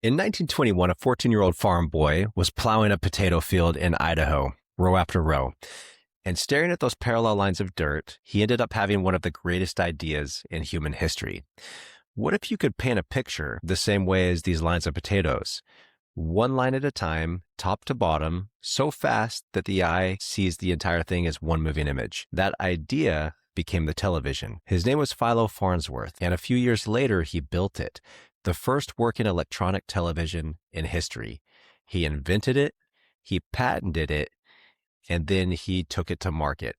In 1921, a 14-year-old farm boy was plowing a potato field in Idaho, row after row. And staring at those parallel lines of dirt, he ended up having one of the greatest ideas in human history. What if you could paint a picture the same way as these lines of potatoes? One line at a time, top to bottom, so fast that the eye sees the entire thing as one moving image. That idea became the television. His name was Philo Farnsworth, and a few years later, he built it, the first working electronic television in history. He invented it, he patented it, and then he took it to market.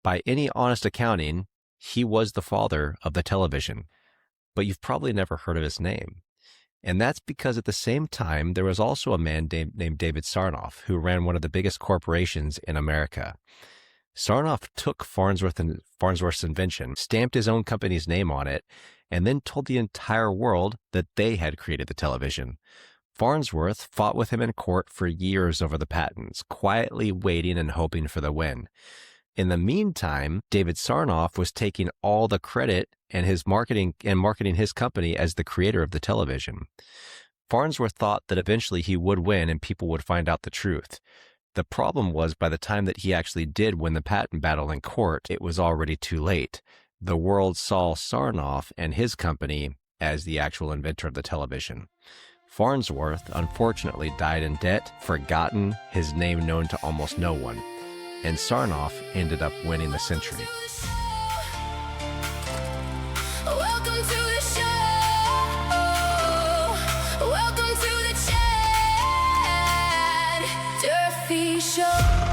By any honest accounting, he was the father of the television, but you've probably never heard of his name. And that's because at the same time, there was also a man named David Sarnoff who ran one of the biggest corporations in America. Sarnoff took Farnsworth's invention, stamped his own company's name on it, and then told the entire world that they had created the television. Farnsworth fought with him in court for years over the patents, quietly waiting and hoping for the win. In the meantime, David Sarnoff was taking all the credit and marketing his company as the creator of the television. Farnsworth thought that eventually he would win and people would find out the truth. The problem was, by the time that he actually did win the patent battle in court, it was already too late. The world saw Sarnoff and his company as the actual inventor of the television. Farnsworth unfortunately died in debt, forgotten, his name known to almost no one, and Sarnoff ended up winning the century. Welcome to the show. Welcome to the Chad Durfee Show.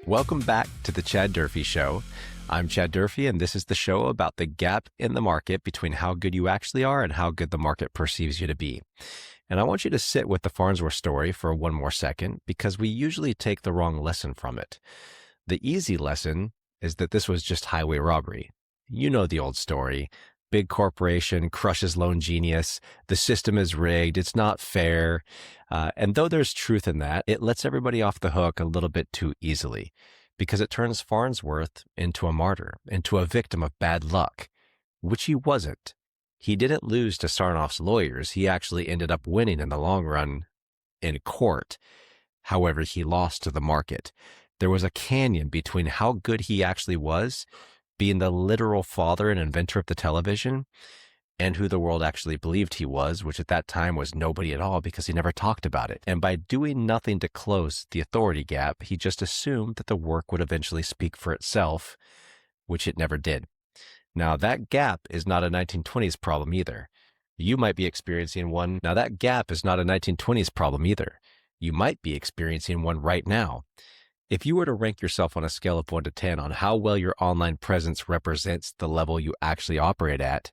Welcome back to the Chad Durfee Show. I'm Chad Durfee, and this is the show about the gap in the market between how good you actually are and how good the market perceives you to be. And I want you to sit with the Farnsworth story for one more second, because we usually take the wrong lesson from it. The easy lesson is that this was just highway robbery. You know the old story. Big corporation crushes lone genius. The system is rigged. It's not fair. And though there's truth in that, it lets everybody off the hook a little bit too easily, because it turns Farnsworth into a martyr, into a victim of bad luck, which he wasn't. He didn't lose to Sarnoff's lawyers. He actually ended up winning in the long run in court. However, he lost to the market. There was a canyon between how good he actually was, being the literal father and inventor of the television, and who the world actually believed he was, which at that time was nobody at all, because he never talked about it. And by doing nothing to close the authority gap, he just assumed that the work would eventually speak for itself, which it never did. Now, that gap is not a 1920s problem either. You might be experiencing one. Now, that gap is not a 1920s problem either. You might be experiencing one right now. If you were to rank yourself on a scale of 1 to 10 on how well your online presence represents the level you actually operate at,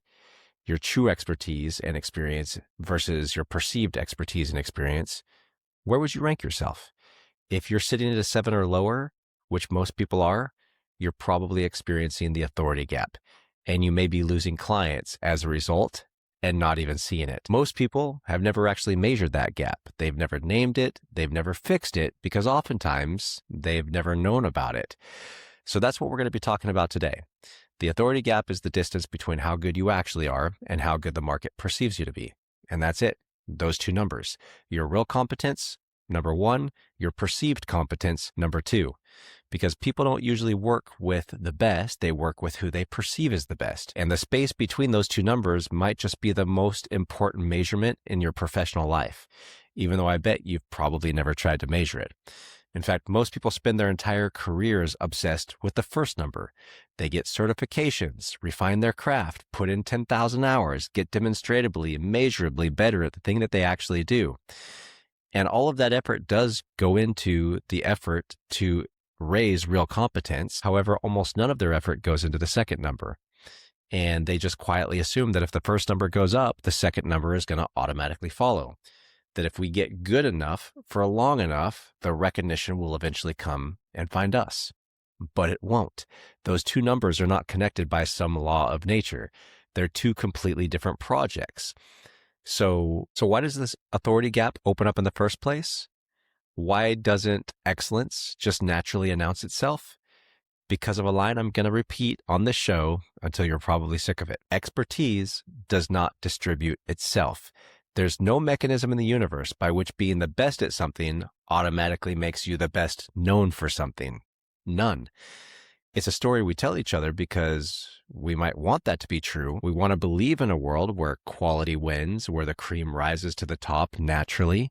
your true expertise and experience versus your perceived expertise and experience, where would you rank yourself? If you're sitting at a 7 or lower, which most people are, you're probably experiencing the authority gap, and you may be losing clients as a result and not even seeing it. Most people have never actually measured that gap. They've never named it. They've never fixed it, because oftentimes they've never known about it. So that's what we're going to be talking about today. The authority gap is the distance between how good you actually are and how good the market perceives you to be. And that's it. Those two numbers. Your real competence, number 1, your perceived competence, number 2. Because people don't usually work with the best, they work with who they perceive as the best. And the space between those two numbers might just be the most important measurement in your professional life, even though I bet you've probably never tried to measure it. In fact, most people spend their entire careers obsessed with the first number. They get certifications, refine their craft, put in 10,000 hours, get demonstratively, measurably better at the thing that they actually do. And all of that effort does go into the effort to raise real competence. However, almost none of their effort goes into the second number. And they just quietly assume that if the first number goes up, the second number is going to automatically follow. That if we get good enough for long enough, the recognition will eventually come and find us. But it won't. Those two numbers are not connected by some law of nature. They're two completely different projects. So why does this authority gap open up in the first place? Why doesn't excellence just naturally announce itself? because of a line I'm going to repeat on this show until you're probably sick of it. Expertise does not distribute itself. There's no mechanism in the universe by which being the best at something automatically makes you the best known for something. None. It's a story we tell each other because we might want that to be true. We want to believe in a world where quality wins, where the cream rises to the top naturally.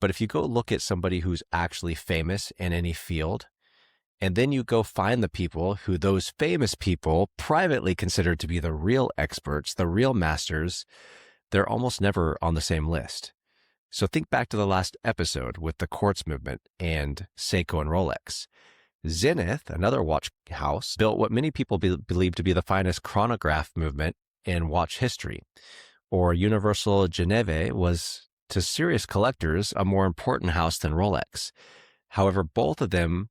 But if you go look at somebody who's actually famous in any field, and then you go find the people who those famous people privately consider to be the real experts, the real masters, they're almost never on the same list. So think back to the last episode with the quartz movement and Seiko and Rolex. Zenith, another watch house, built what many people believe to be the finest chronograph movement in watch history. Or Universal Geneve was, to serious collectors, a more important house than Rolex. However, both of them,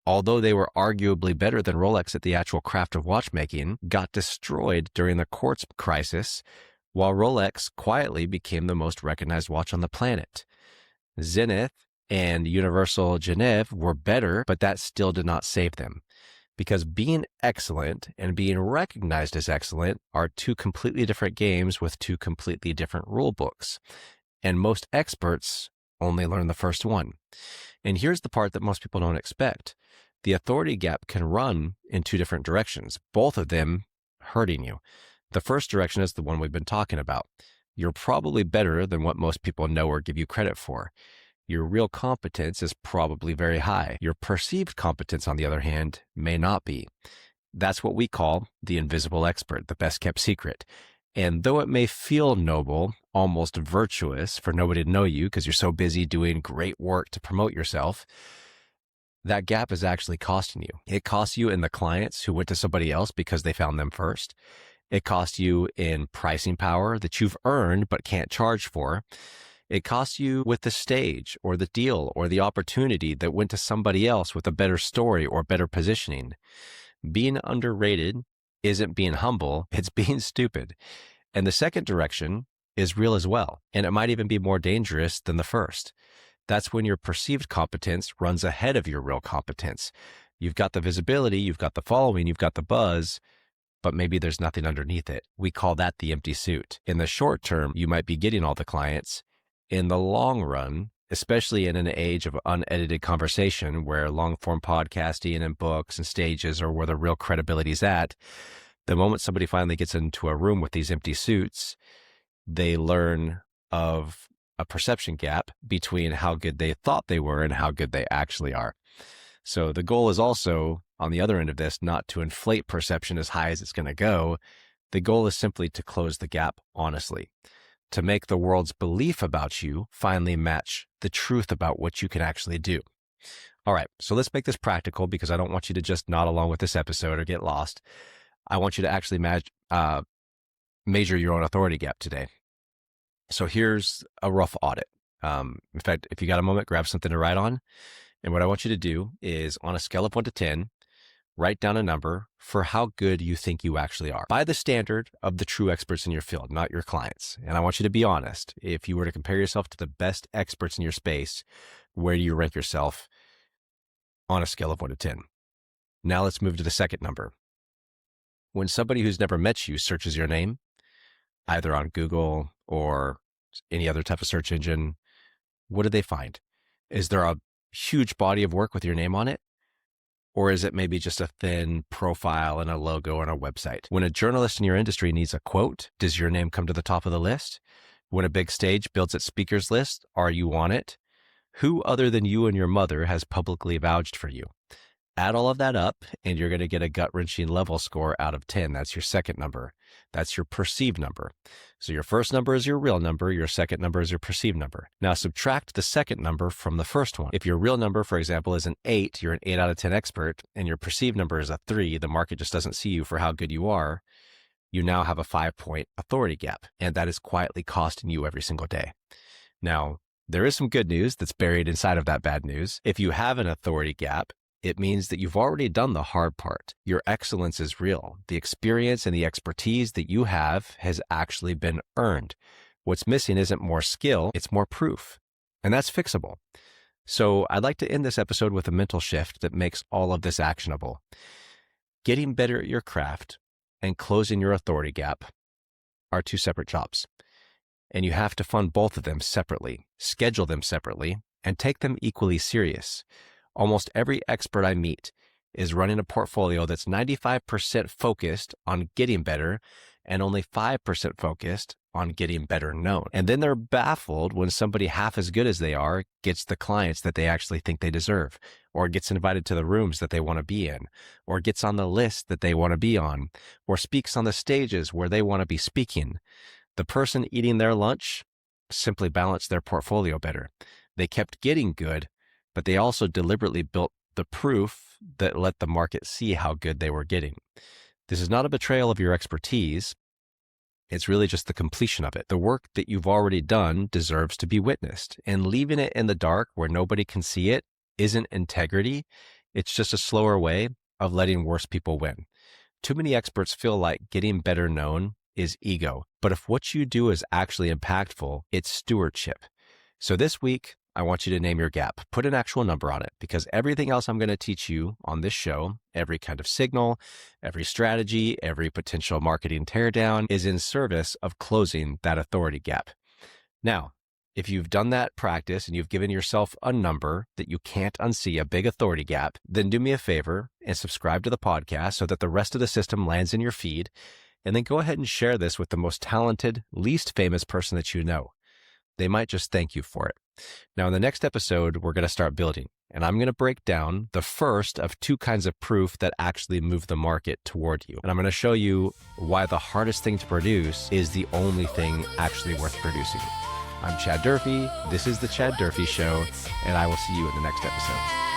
although they were arguably better than Rolex at the actual craft of watchmaking, got destroyed during the quartz crisis, while Rolex quietly became the most recognized watch on the planet. Zenith and Universal Geneve were better, but that still did not save them. Because being excellent and being recognized as excellent are two completely different games with two completely different rule books. And most experts only learn the first one. And here's the part that most people don't expect. The authority gap can run in two different directions, both of them hurting you. The first direction is the one we've been talking about. You're probably better than what most people know or give you credit for. Your real competence is probably very high. Your perceived competence, on the other hand, may not be. That's what we call the invisible expert, the best kept secret. And though it may feel noble, almost virtuous for nobody to know you because you're so busy doing great work to promote yourself, that gap is actually costing you. It costs you in the clients who went to somebody else because they found them first. It costs you in pricing power that you've earned but can't charge for. It costs you with the stage or the deal or the opportunity that went to somebody else with a better story or better positioning. Being underrated isn't being humble, it's being stupid. And the second direction is real as well. And it might even be more dangerous than the first. That's when your perceived competence runs ahead of your real competence. You've got the visibility, you've got the following, you've got the buzz, but maybe there's nothing underneath it. We call that the empty suit. In the short term, you might be getting all the clients. In the long run, especially in an age of unedited conversation where long-form podcasting and books and stages are where the real credibility is at, the moment somebody finally gets into a room with these empty suits, they learn of a perception gap between how good they thought they were and how good they actually are. So the goal is also, on the other end of this, not to inflate perception as high as it's going to go. The goal is simply to close the gap honestly, to make the world's belief about you finally match the truth about what you can actually do. All right, so let's make this practical because I don't want you to just nod along with this episode or get lost. I want you to actually measure your own authority gap today. So here's a rough audit. In fact, if you got a moment, grab something to write on. And what I want you to do is, on a scale of 1 to 10, write down a number for how good you think you actually are by the standard of the true experts in your field, not your clients. And I want you to be honest. If you were to compare yourself to the best experts in your space, where do you rank yourself on a scale of 1 to 10? Now let's move to the second number. When somebody who's never met you searches your name, either on Google or any other type of search engine, what do they find? Is there a huge body of work with your name on it? Or is it maybe just a thin profile and a logo and a website? When a journalist in your industry needs a quote, does your name come to the top of the list? When a big stage builds its speakers list, are you on it? Who other than you and your mother has publicly vouched for you? Add all of that up and you're going to get a gut-wrenching level score out of 10. That's your second number. That's your perceived number. So your first number is your real number. Your second number is your perceived number. Now subtract the second number from the first one. If your real number, for example, is an 8, you're an 8 out of 10 expert, and your perceived number is a 3, the market just doesn't see you for how good you are, you now have a 5-point authority gap. And that is quietly costing you every single day. Now, there is some good news that's buried inside of that bad news. If you have an authority gap, it means that you've already done the hard part. Your excellence is real. The experience and the expertise that you have has actually been earned. What's missing isn't more skill, it's more proof. And that's fixable. So I'd like to end this episode with a mental shift that makes all of this actionable. Getting better at your craft and closing your authority gap are two separate jobs. And you have to fund both of them separately, schedule them separately, and take them equally serious. Almost every expert I meet is running a portfolio that's 95% focused on getting better and only 5% focused on getting better known. And then they're baffled when somebody half as good as they are gets the clients that they actually think they deserve, or gets invited to the rooms that they want to be in, or gets on the list that they want to be on, or speaks on the stages where they want to be speaking. The person eating their lunch simply balanced their portfolio better. They kept getting good, but they also deliberately built the proof that let the market see how good they were getting. This is not a betrayal of your expertise. It's really just the completion of it. The work that you've already done deserves to be witnessed, and leaving it in the dark where nobody can see it isn't integrity. It's just a slower way of letting worse people win. Too many experts feel like getting better known is ego. But if what you do is actually impactful, it's stewardship. So this week, I want you to name your gap. Put an actual number on it, because everything else I'm going to teach you on this show, every kind of signal, every strategy, every potential marketing teardown is in service of closing that authority gap. Now, if you've done that practice and you've given yourself a number that you can't unsee, a big authority gap, then do me a favor and subscribe to the podcast so that the rest of the system lands in your feed. And then go ahead and share this with the most talented, least famous person that you know. They might just thank you for it. Now, in the next episode, we're going to start building, and I'm going to break down the first of two kinds of proof that actually move the market toward you. And I'm going to show you why the hardest thing to produce is the only thing actually worth producing. I'm Chad Durfee. This is The Chad Durfee Show, and I will see you in the next episode.